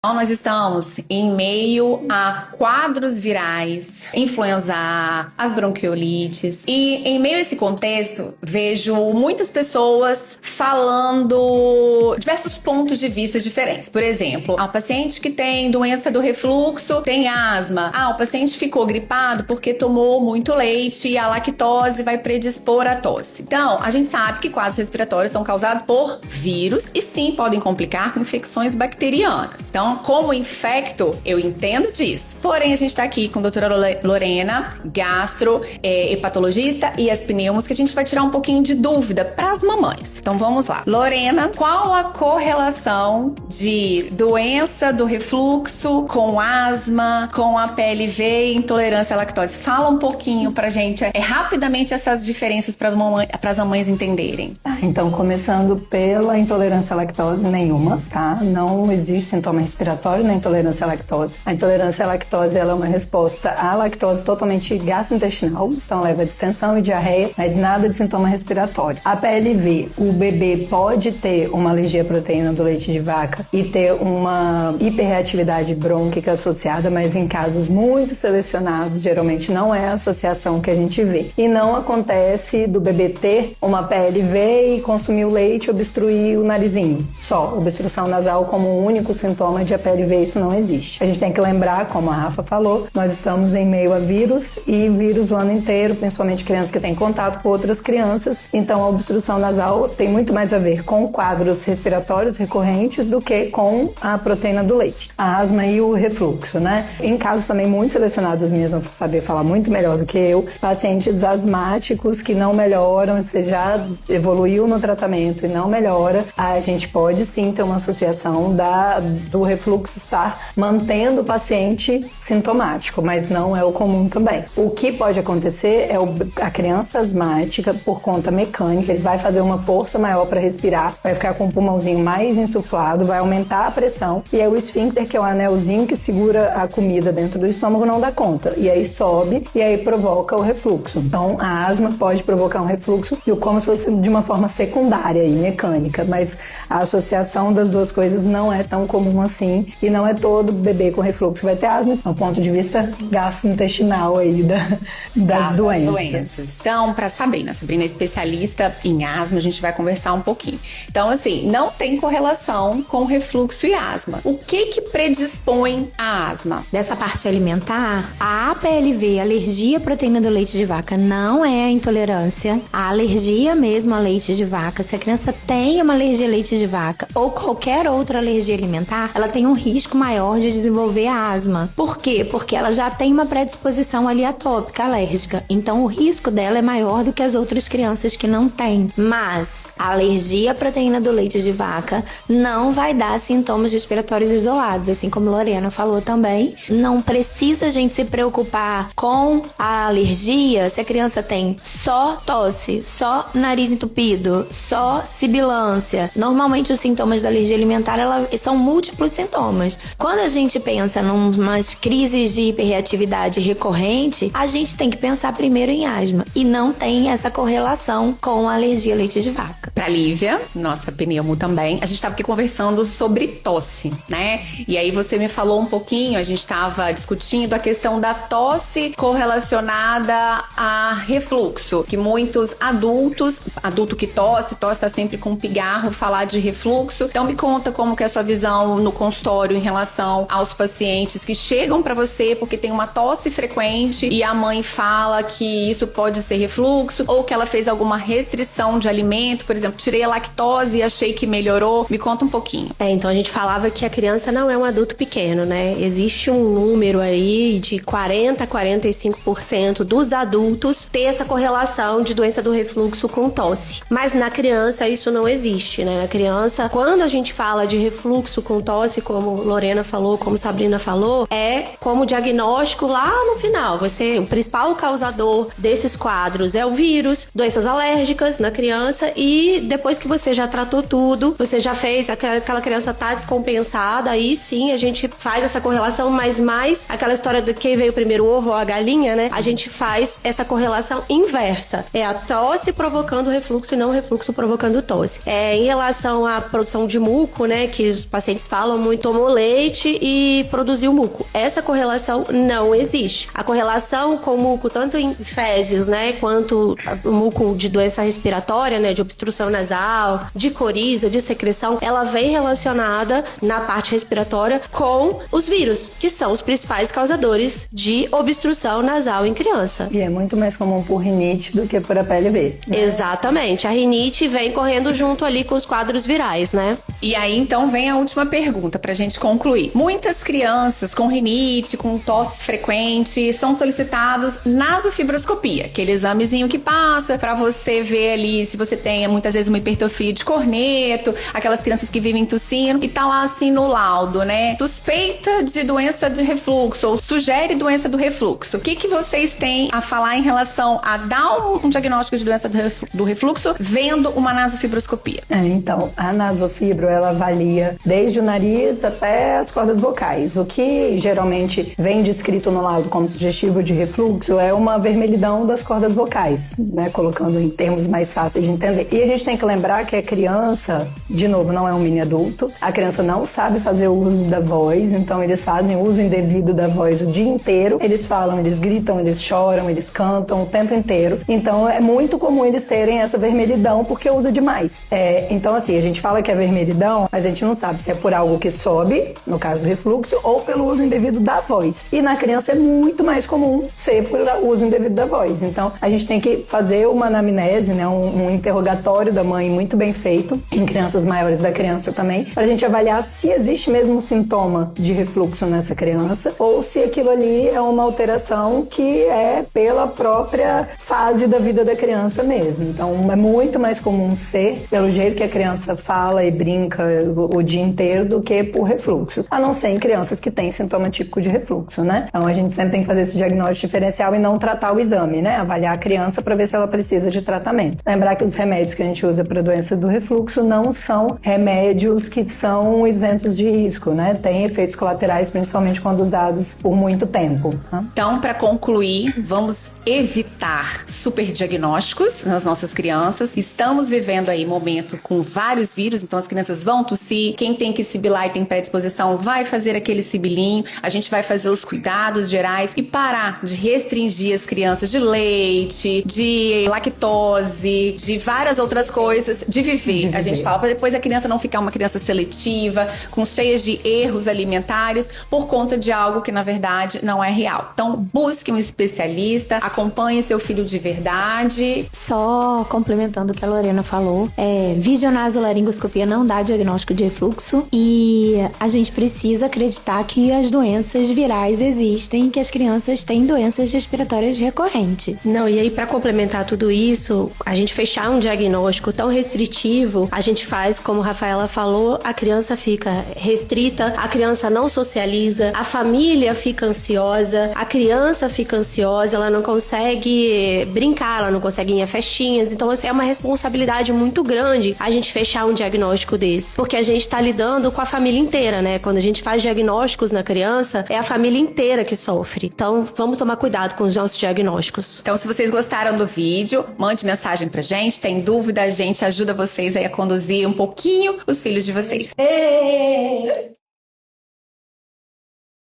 Então, nós estamos em meio a quadros virais, influenza A, as bronquiolites, e em meio a esse contexto, vejo muitas pessoas falando diversos pontos de vista diferentes. Por exemplo, o paciente que tem doença do refluxo tem asma. O paciente ficou gripado porque tomou muito leite e a lactose vai predispor à tosse. Então, a gente sabe que quadros respiratórios são causados por vírus e sim podem complicar com infecções bacterianas. Então, como infecto, eu entendo disso. Porém, a gente tá aqui com a doutora Lorena, gastro, hepatologista e as pneumos, que a gente vai tirar um pouquinho de dúvida para as mamães. Então, vamos lá. Lorena, qual a correlação de doença do refluxo com asma, com a PLV e intolerância à lactose? Fala um pouquinho pra gente, rapidamente, essas diferenças para as mamães entenderem. Então, começando pela intolerância à lactose, nenhuma, tá? Não existe sintoma respiratório na intolerância à lactose. A intolerância à lactose, ela é uma resposta à lactose totalmente gastrointestinal, então leva a distensão e diarreia, mas nada de sintoma respiratório. A PLV, o bebê pode ter uma alergia à proteína do leite de vaca e ter uma hiperreatividade brônquica associada, mas em casos muito selecionados, geralmente não é a associação que a gente vê. E não acontece do bebê ter uma PLV e consumir o leite e obstruir o narizinho. Só obstrução nasal como o único sintoma de PLV, isso não existe. A gente tem que lembrar, como a Rafa falou, nós estamos em meio a vírus e vírus o ano inteiro, principalmente crianças que têm contato com outras crianças. Então, a obstrução nasal tem muito mais a ver com quadros respiratórios recorrentes do que com a proteína do leite. A asma e o refluxo, né? Em casos também muito selecionados, as minhas vão saber falar muito melhor do que eu, pacientes asmáticos que não melhoram, você já evoluiu no tratamento e não melhora, a gente pode sim ter uma associação do refluxo estar mantendo o paciente sintomático, mas não é o comum também. O que pode acontecer é a criança asmática, por conta mecânica, ele vai fazer uma força maior para respirar, vai ficar com o pulmãozinho mais insuflado, vai aumentar a pressão, e aí o esfíncter, que é o anelzinho que segura a comida dentro do estômago, não dá conta, e aí sobe, e aí provoca o refluxo. Então, a asma pode provocar um refluxo, e como se fosse de uma forma secundária e mecânica, mas a associação das duas coisas não é tão comum assim, e não é todo bebê com refluxo que vai ter asma, do ponto de vista gastrointestinal aí das doenças. Então, para Sabrina é especialista em asma, a gente vai conversar um pouquinho. Então, assim, não tem correlação com refluxo e asma. O que predispõe a asma? Dessa parte alimentar, a APLV, alergia à proteína do leite de vaca, não é a intolerância. A alergia mesmo a leite de vaca, se a criança tem uma alergia a leite de vaca ou qualquer outra alergia alimentar, ela tem um risco maior de desenvolver a asma. Por quê? Porque ela já tem uma predisposição ali atópica, alérgica. Então, o risco dela é maior do que as outras crianças que não têm. Mas a alergia à proteína do leite de vaca não vai dar sintomas respiratórios isolados, assim como Lorena falou também. Não precisa a gente se preocupar com a alergia se a criança tem só tosse, só nariz entupido, só sibilância. Normalmente, os sintomas da alergia alimentar são múltiplos sintomas. Quando a gente pensa em umas crises de hiperreatividade recorrente, a gente tem que pensar primeiro em asma. E não tem essa correlação com a alergia a leite de vaca. Pra Lívia, nossa pneumo também, a gente tava aqui conversando sobre tosse, né? E aí você me falou um pouquinho, a gente tava discutindo a questão da tosse correlacionada a refluxo, que muitos adulto que tosse tá sempre com pigarro, falar de refluxo. Então me conta como que é a sua visão no consultório em relação aos pacientes que chegam pra você porque tem uma tosse frequente e a mãe fala que isso pode ser refluxo, ou que ela fez alguma restrição de alimento, por exemplo, tirei a lactose e achei que melhorou. Me conta um pouquinho. Então a gente falava que a criança não é um adulto pequeno, né? Existe um número aí de 40 a 45% dos adultos ter essa correlação de doença do refluxo com tosse. Mas na criança isso não existe, né? Na criança, quando a gente fala de refluxo com tosse, como Lorena falou, como Sabrina falou, é como diagnóstico lá no final. O principal causador desses quadros é o vírus, doenças alérgicas na criança, e depois que você já tratou tudo, você já fez, aquela criança tá descompensada, aí sim a gente faz essa correlação, mas mais aquela história do que veio primeiro, o ovo ou a galinha, né? A gente faz essa correlação inversa. É a tosse provocando refluxo e não o refluxo provocando tosse. Em relação à produção de muco, né, que os pacientes falam mamãe tomou leite e produziu muco. Essa correlação não existe. A correlação com o muco, tanto em fezes, né, quanto o muco de doença respiratória, né, de obstrução nasal, de coriza, de secreção, ela vem relacionada na parte respiratória com os vírus, que são os principais causadores de obstrução nasal em criança. E é muito mais comum por rinite do que por APLV, né? Exatamente. A rinite vem correndo junto ali com os quadros virais, né? E aí, então, vem a última pergunta pra gente concluir. Muitas crianças com rinite, com tosse frequente, são solicitados nasofibroscopia, aquele examezinho que passa pra você ver ali se você tem, muitas vezes, uma hipertrofia de corneto, aquelas crianças que vivem tossindo, e tá lá assim no laudo, né? Suspeita de doença de refluxo, ou sugere doença do refluxo. O que vocês têm a falar em relação a dar um diagnóstico de doença do refluxo vendo uma nasofibroscopia? Então, a nasofibro, ela avalia desde o nariz até as cordas vocais. O que geralmente vem descrito no laudo como sugestivo de refluxo é uma vermelhidão das cordas vocais, né? Colocando em termos mais fáceis de entender. E a gente tem que lembrar que a criança, de novo, não é um mini adulto. A criança não sabe fazer o uso da voz, então eles fazem uso indevido da voz o dia inteiro. Eles falam, eles gritam, eles choram, eles cantam o tempo inteiro. Então é muito comum eles terem essa vermelhidão porque usa demais. Então assim, a gente fala que é vermelhidão, mas a gente não sabe se é por algo que sobe, no caso do refluxo, ou pelo uso indevido da voz. E na criança é muito mais comum ser por uso indevido da voz. Então a gente tem que fazer uma anamnese, né, um interrogatório da mãe muito bem feito, em crianças maiores da criança também, pra gente avaliar se existe mesmo um sintoma de refluxo nessa criança, ou se aquilo ali é uma alteração que é pela própria fase da vida da criança mesmo. Então é muito mais comum ser pelo jeito que a criança fala e brinca o dia inteiro do que por refluxo, a não ser em crianças que têm sintoma típico de refluxo, né? Então a gente sempre tem que fazer esse diagnóstico diferencial e não tratar o exame, né? Avaliar a criança para ver se ela precisa de tratamento. Lembrar que os remédios que a gente usa para a doença do refluxo não são remédios que são isentos de risco, né? Tem efeitos colaterais, principalmente quando usados por muito tempo. Né? Então, para concluir, vamos evitar superdiagnósticos nas nossas crianças. Estamos vivendo aí momento com vários vírus, então as crianças vão tossir. Quem tem que sibilar e tem predisposição vai fazer aquele sibilinho. A gente vai fazer os cuidados gerais e parar de restringir as crianças de leite, de lactose, de várias outras coisas, de viver. A gente fala para depois a criança não ficar uma criança seletiva, com cheias de erros alimentares, por conta de algo que na verdade não é real. Então, busque um especialista, acompanhe seu filho de verdade. Só complementando o que a Lorena falou, videonasolaringoscopia não dá diagnóstico de refluxo e a gente precisa acreditar que as doenças virais existem, que as crianças têm doenças respiratórias recorrentes. Não, e aí para complementar tudo isso, a gente fechar um diagnóstico tão restritivo, a gente faz, como a Rafaela falou, a criança fica restrita, a criança não socializa, a família fica ansiosa, a criança fica ansiosa, ela não consegue brincar, ela não consegue ir a festinhas, então assim, é uma responsabilidade muito grande a gente fechar um diagnóstico desse, porque a gente tá lidando com a família inteira, né? Quando a gente faz diagnósticos na criança, é a família inteira que sofre. Então, vamos tomar cuidado com os nossos diagnósticos. Então, se vocês gostaram do vídeo, mande mensagem pra gente. Tem dúvida, a gente ajuda vocês aí a conduzir um pouquinho os filhos de vocês.